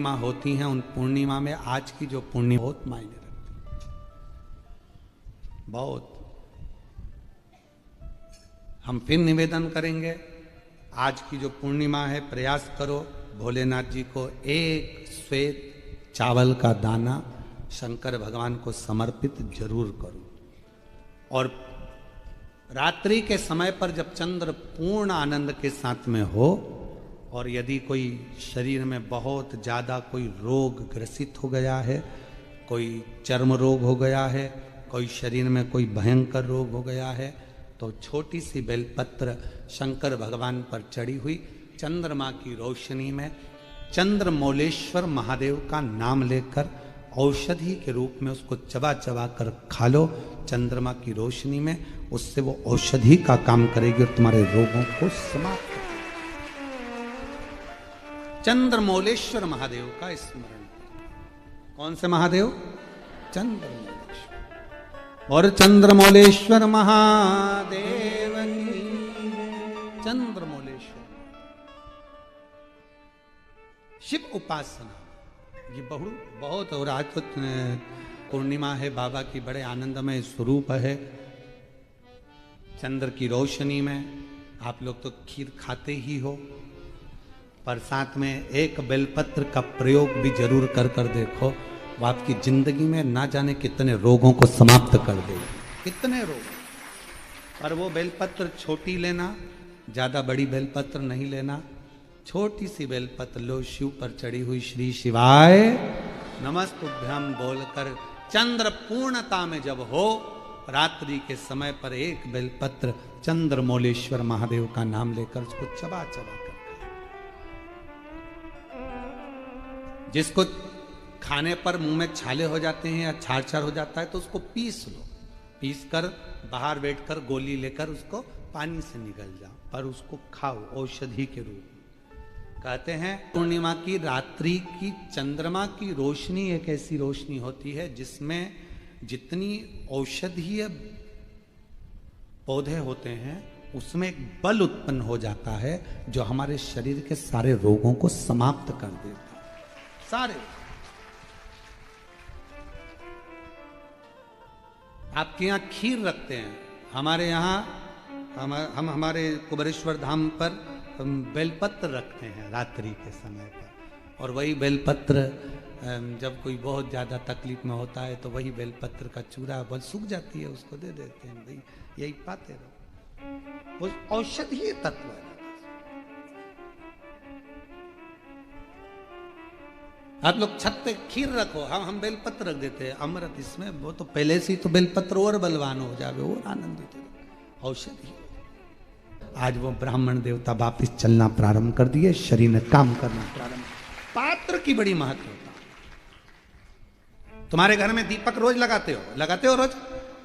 पूर्णिमा होती हैं, उन पूर्णिमा में आज की जो पूर्णिमा बहुत मायने रखती है, बहुत। हम फिर निवेदन करेंगे, आज की जो पूर्णिमा है, प्रयास करो भोलेनाथ जी को एक श्वेत चावल का दाना शंकर भगवान को समर्पित जरूर करो। और रात्रि के समय पर जब चंद्र पूर्ण आनंद के साथ में हो, और यदि कोई शरीर में बहुत ज़्यादा कोई रोग ग्रसित हो गया है, कोई चर्म रोग हो गया है, कोई शरीर में कोई भयंकर रोग हो गया है, तो छोटी सी बेलपत्र शंकर भगवान पर चढ़ी हुई चंद्रमा की रोशनी में चंद्रमौलेश्वर महादेव का नाम लेकर औषधि के रूप में उसको चबा चबा कर खा लो चंद्रमा की रोशनी में। उससे वो औषधि का काम करेगी और तुम्हारे रोगों को समाप्त करेगी। चंद्रमौलेश्वर महादेव का स्मरण। कौन से महादेव? चंद्रमौलेश्वर। और चंद्रमौलेश्वर महादेव की चंद्रमौलेश्वर शिव उपासना ये बहुत। और आज तो पूर्णिमा है, बाबा की बड़े आनंदमय स्वरूप है। चंद्र की रोशनी में आप लोग तो खीर खाते ही हो, पर साथ में एक बेलपत्र का प्रयोग भी जरूर कर कर देखो, वो आपकी जिंदगी में ना जाने कितने रोगों को समाप्त कर देगी, कितने रोग। पर वो बेलपत्र छोटी लेना, ज्यादा बड़ी बेलपत्र नहीं लेना, छोटी सी बेलपत्र लो, शिव पर चढ़ी हुई श्री शिवाय नमस्तुभ्यम बोलकर चंद्र पूर्णता में जब हो, रात्रि के समय पर एक बेलपत्र चंद्रमौलेश्वर महादेव का नाम लेकर उसको चबा चबा कर, जिसको खाने पर मुंह में छाले हो जाते हैं या छार छार हो जाता है तो उसको पीस लो, पीस कर बाहर बैठकर गोली लेकर उसको पानी से निगल जाओ, पर उसको खाओ औषधि के रूप। कहते हैं पूर्णिमा की रात्रि की चंद्रमा की रोशनी एक ऐसी रोशनी होती है जिसमें जितनी औषधीय पौधे होते हैं उसमें एक बल उत्पन्न हो जाता है जो हमारे शरीर के सारे रोगों को समाप्त कर देता है, सारे। आपके यहाँ खीर रखते हैं, हमारे यहाँ हम हमारे कुबेरेश्वर धाम पर बेलपत्र रखते हैं रात्रि के समय पर। और वही बेलपत्र जब कोई बहुत ज़्यादा तकलीफ में होता है तो वही बेलपत्र का चूरा बल सूख जाती है, उसको दे देते हैं, भाई यही पाते रहो, वो औषधीय तत्व है। आप लोग छत पे खीर रखो, हम बेलपत्र रख देते हैं, अमृत इसमें, वो तो पहले से ही तो बेलपत्र और बलवान हो जावे और आनंदित हो, औषधि। आज वो ब्राह्मण देवता वापिस चलना प्रारंभ कर दिए, शरीर ने काम करना प्रारंभ। पात्र की बड़ी महत्व होता है। तुम्हारे घर में दीपक रोज लगाते हो रोज?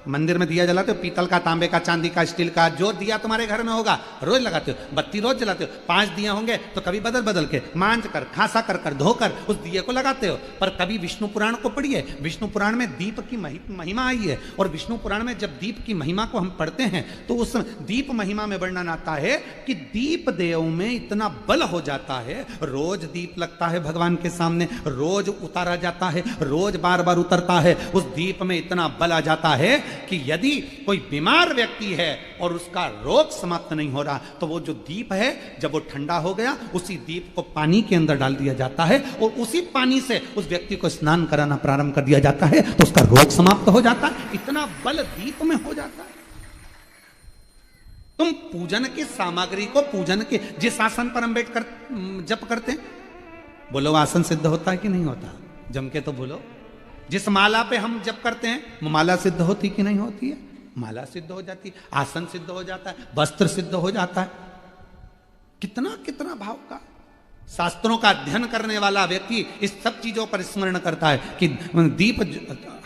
मंदिर में दिया जलाते हो, पीतल का, तांबे का, चांदी का, स्टील का, जो दिया तुम्हारे घर में होगा रोज लगाते हो। बत्ती रोज जलाते हो, 5 दिया होंगे तो कभी बदल बदल के मांझ कर, खासा कर धोकर उस दिए को लगाते हो। पर कभी विष्णु पुराण को पढ़िए, विष्णु पुराण में दीप की महिमा आई है। और विष्णु पुराण में जब दीप की महिमा को हम पढ़ते हैं तो उस दीप महिमा में वर्णन आता है कि दीप देव में इतना बल हो जाता है, रोज दीप लगता है भगवान के सामने, रोज उतारा जाता है, रोज बार बार उतरता है, उस दीप में इतना बल आ जाता है कि यदि कोई बीमार व्यक्ति है और उसका रोग समाप्त नहीं हो रहा तो वो जो दीप है जब वो ठंडा हो गया, उसी दीप को पानी के अंदर डाल दिया जाता है और उसी पानी से उस व्यक्ति को स्नान कराना प्रारंभ कर दिया जाता है तो उसका रोग समाप्त हो जाता है। इतना बल दीप में हो जाता है। तुम पूजन की सामग्री को, पूजन के जिस आसन पर हम बैठ कर जप करते हैं, बोलो आसन सिद्ध होता है कि नहीं होता? जम के तो बोलो। जिस माला पे हम जप करते हैं माला सिद्ध होती कि नहीं होती है? माला सिद्ध हो जाती है, आसन सिद्ध हो जाता है, वस्त्र सिद्ध हो जाता है। कितना कितना भाव का। शास्त्रों का अध्ययन करने वाला व्यक्ति इस सब चीजों पर स्मरण करता है कि दीप,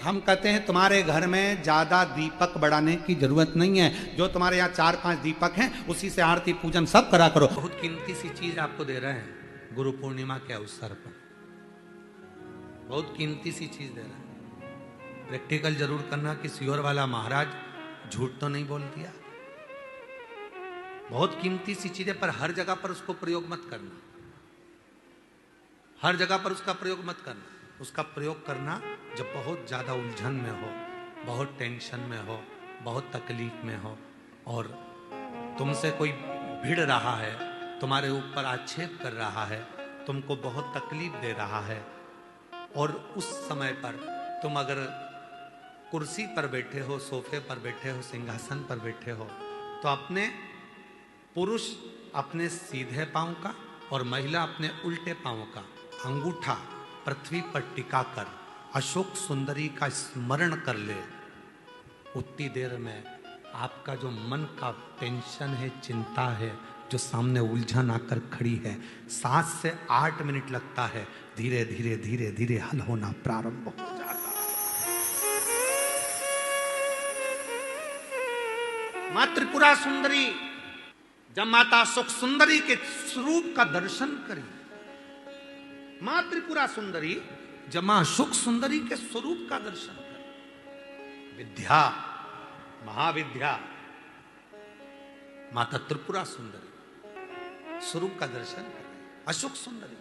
हम कहते हैं तुम्हारे घर में ज्यादा दीपक बढ़ाने की जरूरत नहीं है, जो तुम्हारे यहाँ 4-5 दीपक हैं उसी से आरती पूजन सब करा करो। बहुत कीमती सी चीज आपको दे रहे हैं गुरु पूर्णिमा के अवसर पर, बहुत कीमती सी चीज दे रहा है। प्रैक्टिकल जरूर करना कि सियोर वाला महाराज झूठ तो नहीं बोल दिया। बहुत कीमती सी चीज है, पर हर जगह पर उसको प्रयोग मत करना, हर जगह पर उसका प्रयोग मत करना। उसका प्रयोग करना जब बहुत ज्यादा उलझन में हो, बहुत टेंशन में हो, बहुत तकलीफ में हो, और तुमसे कोई भिड़ रहा है, तुम्हारे ऊपर आक्षेप कर रहा है, तुमको बहुत तकलीफ दे रहा है, और उस समय पर तुम अगर कुर्सी पर बैठे हो, सोफे पर बैठे हो, सिंहासन पर बैठे हो, तो अपने पुरुष अपने सीधे पांव का और महिला अपने उल्टे पांव का अंगूठा पृथ्वी पर टिकाकर अशोक सुंदरी का स्मरण कर ले। उतनी देर में आपका जो मन का टेंशन है, चिंता है, जो सामने उलझन आकर खड़ी है, 7 से 8 मिनट लगता है, धीरे धीरे धीरे धीरे हल होना प्रारंभ हो जाता है। मां त्रिपुरा सुंदरी जब माता सुख सुंदरी के स्वरूप का दर्शन करी, मां त्रिपुरा सुंदरी जब मां सुख सुंदरी के स्वरूप का दर्शन करी, विद्या महाविद्या माता त्रिपुरा सुंदरी स्वरूप का दर्शन करी, अशोक सुंदरी।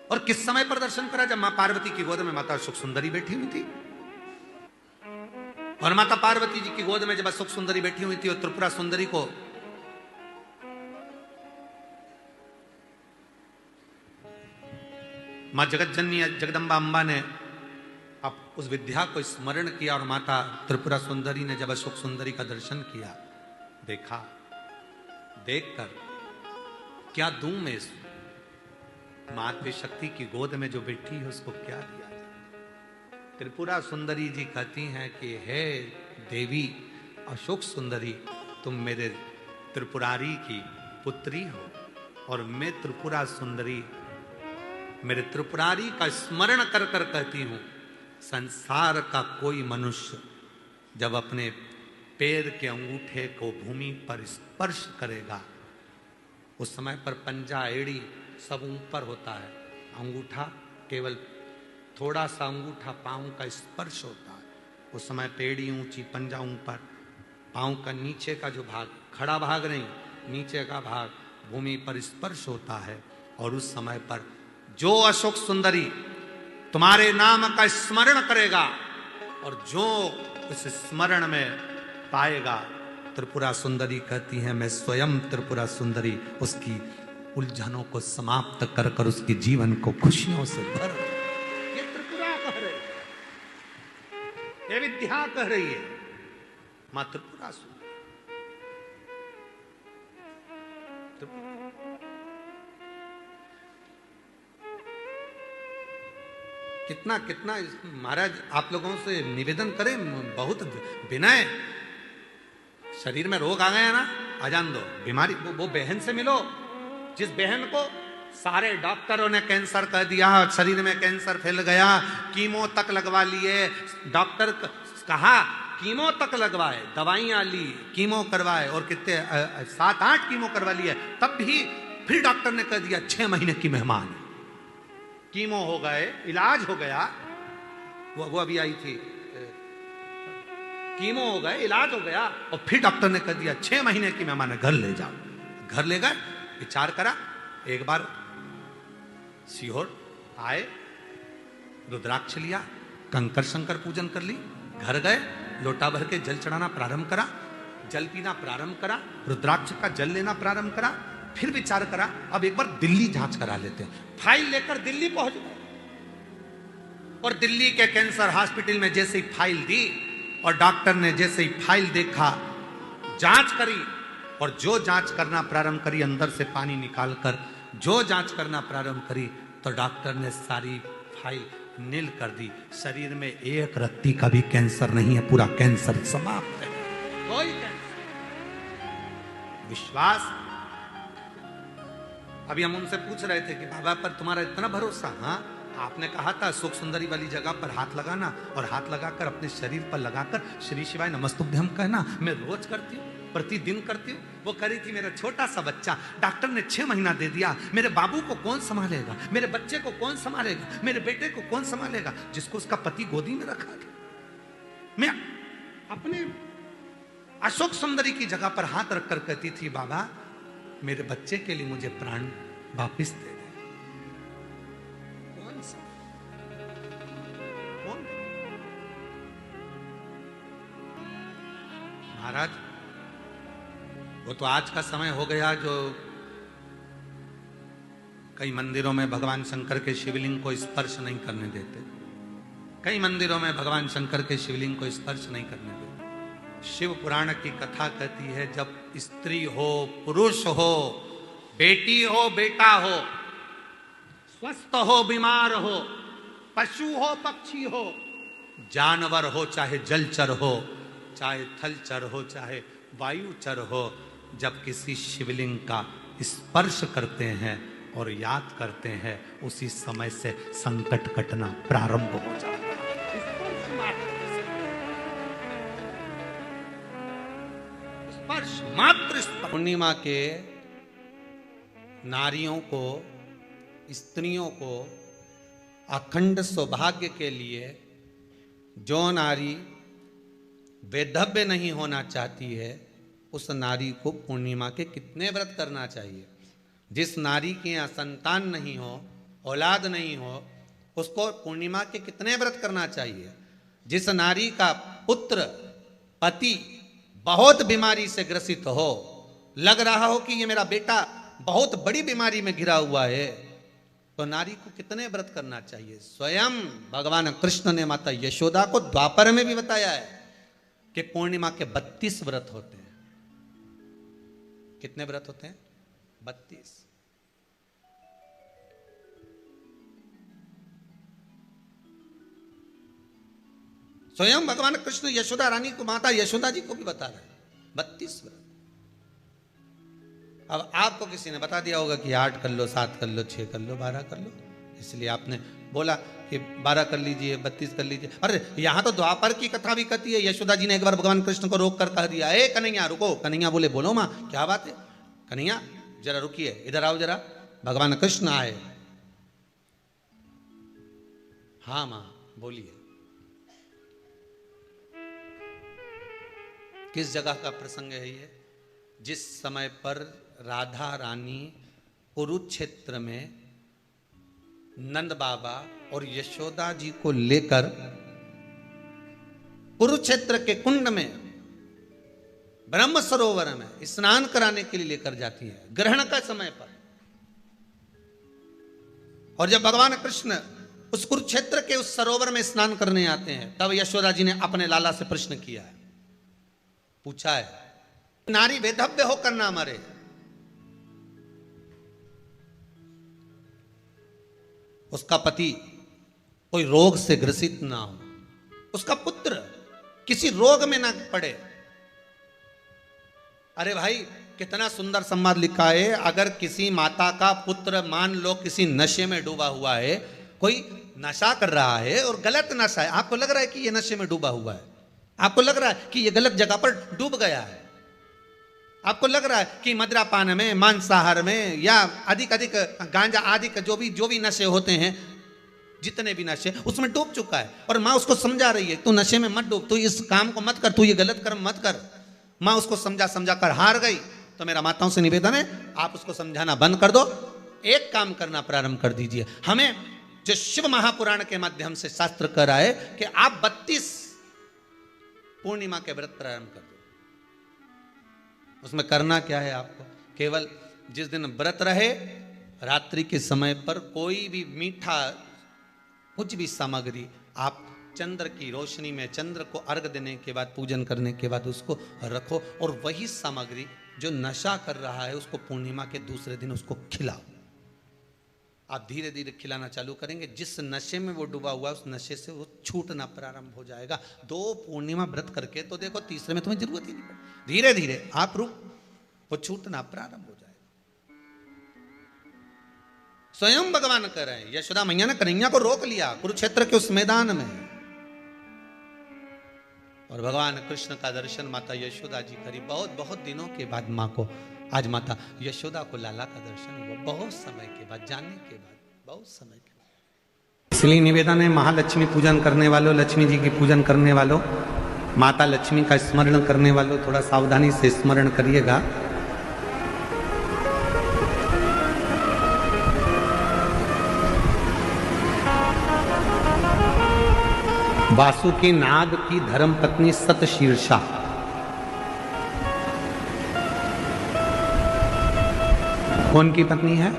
और किस समय पर दर्शन करा? जब मां पार्वती की गोद में माता अशोक सुंदरी बैठी हुई थी। और माता पार्वती जी की गोद में जब अशोक सुंदरी बैठी हुई थी और त्रिपुरा सुंदरी को मां जगत जननी जगदम्बा अम्बा ने अब उस विद्या को स्मरण किया, और माता त्रिपुरा सुंदरी ने जब अशोक सुंदरी का दर्शन किया, देखा, देखकर क्या दूं मैं इस मातृ शक्ति की गोद में जो बैठी है उसको क्या दिया? त्रिपुरा सुंदरी जी कहती हैं कि हे देवी अशोक सुंदरी, तुम मेरे त्रिपुरारी की पुत्री हो, और मैं त्रिपुरा सुंदरी मेरे त्रिपुरारी का स्मरण कर कर कहती हूं, संसार का कोई मनुष्य जब अपने पैर के अंगूठे को भूमि पर स्पर्श करेगा, उस समय पर पंजा एड़ी सब ऊपर होता है, अंगूठा केवल थोड़ा सा अंगूठा पांव का स्पर्श होता है, उस समय पेड़ी ऊंची, पंजा ऊपर, पांव का नीचे का जो भाग, खड़ा भाग नहीं, नीचे का भाग भूमि पर स्पर्श होता है। और उस समय पर जो अशोक सुंदरी तुम्हारे नाम का स्मरण करेगा और जो उस स्मरण में पाएगा, त्रिपुरा सुंदरी कहती है मैं स्वयं त्रिपुरा सुंदरी उसकी उलझनों को समाप्त कर कर उसके जीवन को खुशियों से भर। ये त्रिपुरा कह रही, ये विद्या कह रही है मां त्रिपुरा सुंदरी। कितना कितना महाराज आप लोगों से निवेदन करें, बहुत विनय। शरीर में रोग आ गया ना, आ जान दो, बीमारी वो बहन से मिलो जिस बहन को सारे डॉक्टरों ने कैंसर कह दिया, शरीर में कैंसर फैल गया, कीमो तक लगवा लिए, डॉक्टर कहा कीमो तक लगवाए, दवाइयां ली, कीमो करवाए, और कितने 7-8 कीमो करवा लिए, तब भी फिर डॉक्टर ने कह दिया 6 महीने की मेहमान। कीमो हो गए, इलाज हो गया, वो अभी आई थी, कीमो हो गए, इलाज हो गया, और फिर डॉक्टर ने कह दिया 6 महीने की मेहमान है, घर ले जाओ। घर ले गए, विचार करा, एक बार सीहोर आए, रुद्राक्ष लिया, कंकर शंकर पूजन कर ली, घर गए, लोटा भर के जल चढ़ाना प्रारंभ करा, जल पीना प्रारंभ करा, रुद्राक्ष का जल लेना प्रारंभ करा, फिर विचार करा अब एक बार दिल्ली जांच करा लेते हैं। फाइल लेकर दिल्ली पहुंच गए, और दिल्ली के कैंसर हॉस्पिटल में जैसे ही फाइल दी और डॉक्टर ने जैसे ही फाइल देखा, जांच करी, और जो जांच करना प्रारंभ करी, अंदर से पानी निकालकर जो जांच करना प्रारंभ करी, तो डॉक्टर ने सारी फाइल नील कर दी। शरीर में एक रत्ती का भी कैंसर नहीं है, पूरा कैंसर समाप्त है, कोई कैंसर। विश्वास। अभी हम उनसे पूछ रहे थे कि बाबा पर तुम्हारा इतना भरोसा? हाँ, आपने कहा था सुख सुंदरी वाली जगह पर हाथ लगाना, और हाथ लगाकर अपने शरीर पर लगाकर श्री शिवाय नमस्तुभ्यम कहना। मैं रोज करती हूँ, प्रतिदिन करती हूँ। वो कह रही थी मेरा छोटा सा बच्चा, डॉक्टर ने 6 महीना दे दिया, मेरे बाबू को कौन संभालेगा, मेरे बच्चे को कौन संभालेगा, मेरे बेटे को कौन संभालेगा, जिसको उसका पति गोदी में रखा था। मैं अपने अशोक सुंदरी की जगह पर हाथ रखकर कहती थी बाबा मेरे बच्चे के लिए मुझे प्राण वापिस दे दे। कौन सा? कौन? महाराज, वो तो आज का समय हो गया जो कई मंदिरों में भगवान शंकर के शिवलिंग को स्पर्श नहीं करने देते। कई मंदिरों में भगवान शंकर के शिवलिंग को स्पर्श नहीं करने देते। शिव पुराण की कथा कहती है, जब स्त्री हो, पुरुष हो, बेटी हो, बेटा हो, स्वस्थ हो, बीमार हो, पशु हो, पक्षी हो, जानवर हो, चाहे जलचर हो, चाहे थलचर हो, चाहे वायुचर हो, जब किसी शिवलिंग का स्पर्श करते हैं और याद करते हैं, उसी समय से संकट कटना प्रारंभ हो जाता है। स्पर्श मात्र स्पर्श। पूर्णिमा के नारियों को, स्त्रियों को अखंड सौभाग्य के लिए, जो नारी वैधव्य नहीं होना चाहती है, उस नारी को पूर्णिमा के कितने व्रत करना चाहिए? जिस नारी के यहाँ संतान नहीं हो, औलाद नहीं हो, उसको पूर्णिमा के कितने व्रत करना चाहिए? जिस नारी का पुत्र, पति बहुत बीमारी से ग्रसित हो, लग रहा हो कि ये मेरा बेटा बहुत बड़ी बीमारी में घिरा हुआ है, तो नारी को कितने व्रत करना चाहिए? स्वयं भगवान कृष्ण ने माता यशोदा को द्वापर में भी बताया है कि पूर्णिमा के 32 व्रत होते हैं। कितने व्रत होते हैं? 32। स्वयं भगवान कृष्ण यशोदा रानी को, माता यशोदा जी को भी बता रहे हैं 32 व्रत। अब आपको किसी ने बता दिया होगा कि 8 कर लो, 7 कर लो, 6 कर लो, 12 कर लो, इसलिए आपने बोला कि 12 कर लीजिए, 32 कर लीजिए। अरे यहां तो द्वापर की कथा भी कहती है। यशोदा जी ने एक बार भगवान कृष्ण को रोक कर कह दिया, ए कन्हैया रुको। कन्हैया बोले, बोलो मां क्या बात है? कन्हैया जरा रुकिए, इधर आओ जरा। भगवान कृष्ण आए। हाँ मां बोलिए। किस जगह का प्रसंग है ये? जिस समय पर राधा रानी कुरुक्षेत्र में नंद बाबा और यशोदा जी को लेकर कुरुक्षेत्र के कुंड में, ब्रह्म सरोवर में स्नान कराने के लिए लेकर जाती है, ग्रहण का समय पर। और जब भगवान कृष्ण उस कुरुक्षेत्र के उस सरोवर में स्नान करने आते हैं, तब यशोदा जी ने अपने लाला से प्रश्न किया है, पूछा है, नारी वैधव्य होकर ना मरे, उसका पति कोई रोग से ग्रसित ना हो, उसका पुत्र किसी रोग में ना पड़े। अरे भाई कितना सुंदर संवाद लिखा है। अगर किसी माता का पुत्र मान लो किसी नशे में डूबा हुआ है, कोई नशा कर रहा है और गलत नशा है, आपको लग रहा है कि ये नशे में डूबा हुआ है, आपको लग रहा है कि ये गलत जगह पर डूब गया है, आपको लग रहा है कि मदिरापान में, मांसाहार में या अधिक गांजा आदि का जो भी नशे होते हैं, जितने भी नशे, उसमें डूब चुका है। और माँ उसको समझा रही है, तू नशे में मत डूब, तू इस काम को मत कर, तू ये गलत कर्म मत कर। माँ उसको समझा कर हार गई। तो मेरा माताओं से निवेदन है, आप उसको समझाना बंद कर दो, एक काम करना प्रारंभ कर दीजिए। हमें जो शिव महापुराण के माध्यम से शास्त्र कह रहा है कि आप 32 पूर्णिमा के व्रत प्रारंभ कर दो। उसमें करना क्या है आपको? केवल जिस दिन व्रत रहे, रात्रि के समय पर कोई भी मीठा, कुछ भी सामग्री आप चंद्र की रोशनी में, चंद्र को अर्घ देने के बाद, पूजन करने के बाद उसको रखो, और वही सामग्री जो नशा कर रहा है उसको पूर्णिमा के दूसरे दिन उसको खिलाओ। आप धीरे धीरे खिलाना चालू करेंगे, जिस नशे में वो डूबा हुआ है उस नशे से वो छूटना प्रारंभ हो जाएगा। 2 पूर्णिमा व्रत करके तो देखो, तीसरे में तुम्हें जरूरत ही नहीं पड़ेगी। धीरे धीरे आप रुक, वो छूटना प्रारंभ हो जाएगा। स्वयं भगवान कह रहे हैं, यशोदा मैया ने कन्हैया को रोक लिया कुरुक्षेत्र के उस मैदान में, और भगवान कृष्ण का दर्शन माता यशोदा जी करी। बहुत दिनों के बाद माँ को, आज माता यशोदा को लाला का दर्शन हुआ, बहुत समय के बाद, जाने के बाद, बहुत समय के बाद। इसलिए निवेदन है, महालक्ष्मी पूजन करने वालों, लक्ष्मी जी की पूजन करने वालों, माता लक्ष्मी का स्मरण करने वालों, थोड़ा सावधानी से स्मरण करिएगा। वासुकी नाग की धर्म पत्नी सतशीर्षा। कौन की पत्नी है?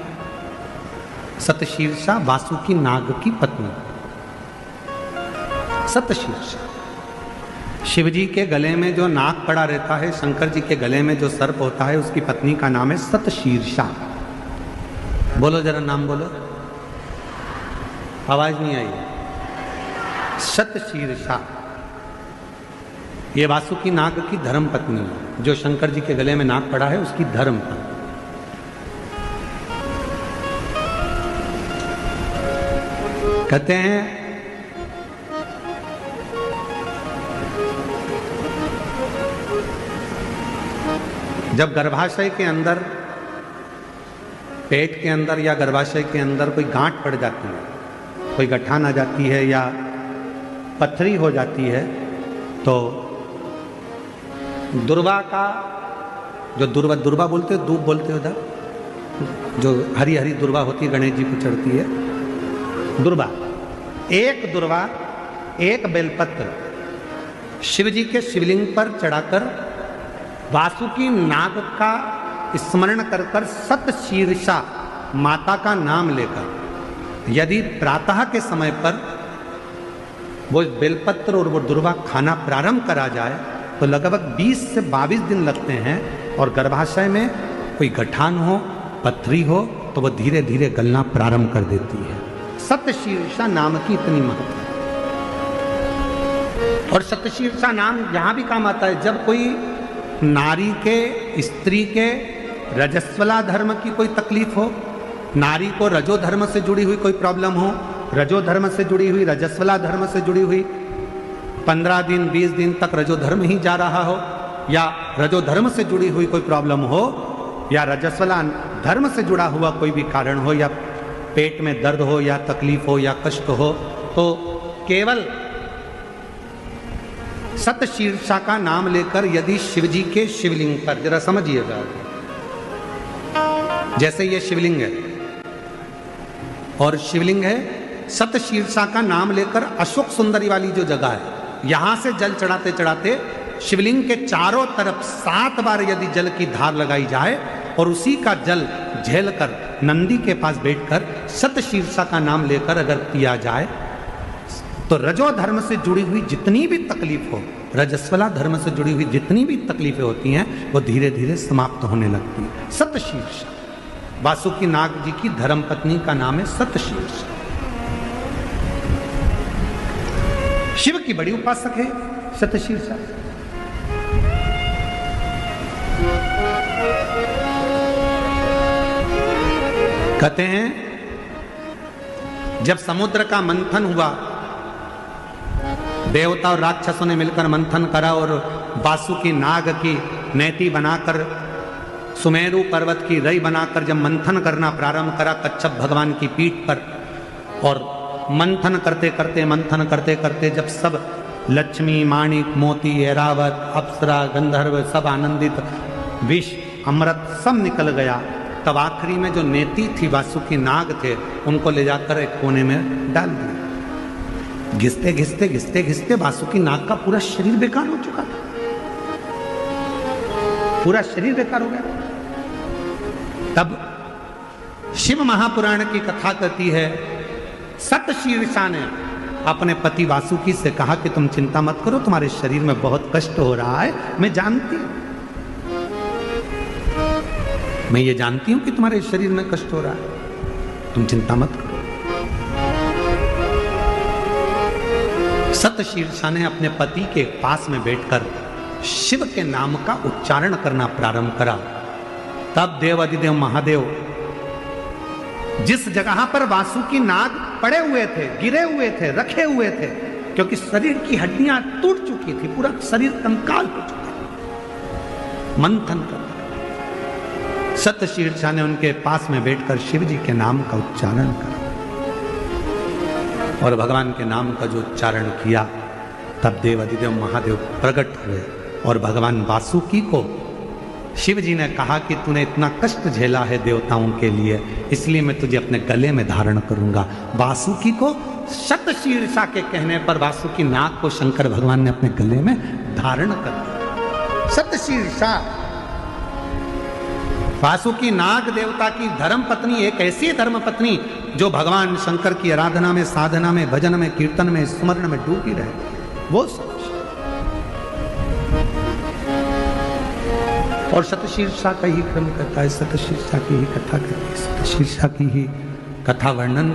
सतशीर्षा वासुकी नाग की पत्नी सतशीर्षा। शिवजी के गले में जो नाग पड़ा रहता है, शंकर जी के गले में जो सर्प होता है, उसकी पत्नी का नाम है सतशीर्षा। बोलो जरा, नाम बोलो। आवाज नहीं आई। सतशीर्षा ये वासुकी नाग की धर्म पत्नी है, जो शंकर जी के गले में नाग पड़ा है उसकी धर्म पत्नी। कहते हैं जब गर्भाशय के अंदर, पेट के अंदर या गर्भाशय के अंदर कोई गांठ पड़ जाती है, कोई गठान आ जाती है या पथरी हो जाती है, तो दुर्वा का जो दुर्वा बोलते हो, दूब बोलते हो उधर, जो हरी हरी दुर्वा होती है, गणेश जी को चढ़ती है दुर्वा। एक दुर्वा, एक बेलपत्र शिव जी के शिवलिंग पर चढ़ाकर वासुकी नाग का स्मरण कर कर सतशीर्षा माता का नाम लेकर यदि प्रातः के समय पर वो बेलपत्र और वो दुर्वा खाना प्रारंभ करा जाए तो लगभग 20 से 22 दिन लगते हैं, और गर्भाशय में कोई गठान हो, पथरी हो, तो वो धीरे धीरे गलना प्रारंभ कर देती है। सतशीर्षा नाम की इतनी महत्व। और सतशीर्षा नाम यहां भी काम आता है जब कोई नारी के, स्त्री के रजस्वला धर्म की कोई तकलीफ हो, नारी को रजो धर्म से जुड़ी हुई कोई प्रॉब्लम हो, रजो धर्म से जुड़ी हुई, रजस्वला धर्म से जुड़ी हुई, 15 दिन 20 दिन तक रजो धर्म ही जा रहा हो, या रजो धर्म से जुड़ी हुई कोई प्रॉब्लम हो, या रजस्वला धर्म से जुड़ा हुआ कोई भी कारण हो, या पेट में दर्द हो, या तकलीफ हो, या कष्ट हो, तो केवल सतशीर्षा का नाम लेकर यदि शिवजी के शिवलिंग पर, जरा समझिएगा, जैसे ये शिवलिंग है और शिवलिंग है, सतशीर्षा का नाम लेकर अशोक सुंदरी वाली जो जगह है, यहां से जल चढ़ाते चढ़ाते शिवलिंग के चारों तरफ 7 बार यदि जल की धार लगाई जाए और उसी का जल झेलकर नंदी के पास बैठकर सतशीर्षा का नाम लेकर अगर पिया जाए तो रजो धर्म से जुड़ी हुई जितनी भी तकलीफ हो, रजस्वला धर्म से जुड़ी हुई जितनी भी तकलीफें होती हैं, वो धीरे धीरे समाप्त होने लगती है। सतशीर्षा वासुकी नाग जी की धर्म पत्नी का नाम है सतशीर्षा। शिव की बड़ी उपासक है सतशीर्षा। कहते हैं जब समुद्र का मंथन हुआ, देवता और राक्षसों ने मिलकर मंथन करा और वासुकी नाग की नेति बनाकर, सुमेरु पर्वत की रई बनाकर जब मंथन करना प्रारंभ करा कच्छप भगवान की पीठ पर, और मंथन करते करते जब सब लक्ष्मी, माणिक, मोती, ऐरावत, अप्सरा, गंधर्व सब आनंदित, विष, अमृत सब निकल गया, तब आखिरी में जो नेति थी वासुकी नाग थे, उनको ले जाकर एक कोने में डाल दिया। घिसते घिसते घिसते घिसते वासुकी नाग का पूरा शरीर बेकार हो चुका था, पूरा शरीर बेकार हो गया। तब शिव महापुराण की कथा कहती है, सतशीर्षा ने अपने पति वासुकी से कहा कि तुम चिंता मत करो, तुम्हारे शरीर में बहुत कष्ट हो रहा है, मैं जानती हूं, मैं ये जानती हूं कि तुम्हारे शरीर में कष्ट हो रहा है, तुम चिंता मत करो। सतशीर्षा ने अपने पति के पास में बैठकर शिव के नाम का उच्चारण करना प्रारंभ करा। तब देवाधिदेव महादेव जिस जगह पर वासुकी नाग पड़े हुए थे, गिरे हुए थे, रखे हुए थे, क्योंकि शरीर की हड्डियां टूट चुकी थी, पूरा शरीर कंकाल हो चुका था, मंथन कर, सतशीर्षा ने उनके पास में बैठकर शिव जी के नाम का उच्चारण करा, और भगवान के नाम का जो उच्चारण किया, तब देवाधिदेव महादेव प्रकट हुए और भगवान वासुकी को शिव जी ने कहा कि तूने इतना कष्ट झेला है देवताओं के लिए, इसलिए मैं तुझे अपने गले में धारण करूंगा। वासुकी को शतशीर्षा के कहने पर वासुकी नाग को शंकर भगवान ने अपने गले में धारण कर दिया। शतशीर्षा वासुकी नाग देवता की धर्म पत्नी, एक ऐसी धर्म पत्नी जो भगवान शंकर की आराधना में, साधना में, भजन में, कीर्तन में, स्मरण में डूबी रहे, वो सब। और शतशीर्षा का ही क्रम करता है, शतशीर्षा की ही कथा करती है, शतशीर्षा की ही कथा वर्णन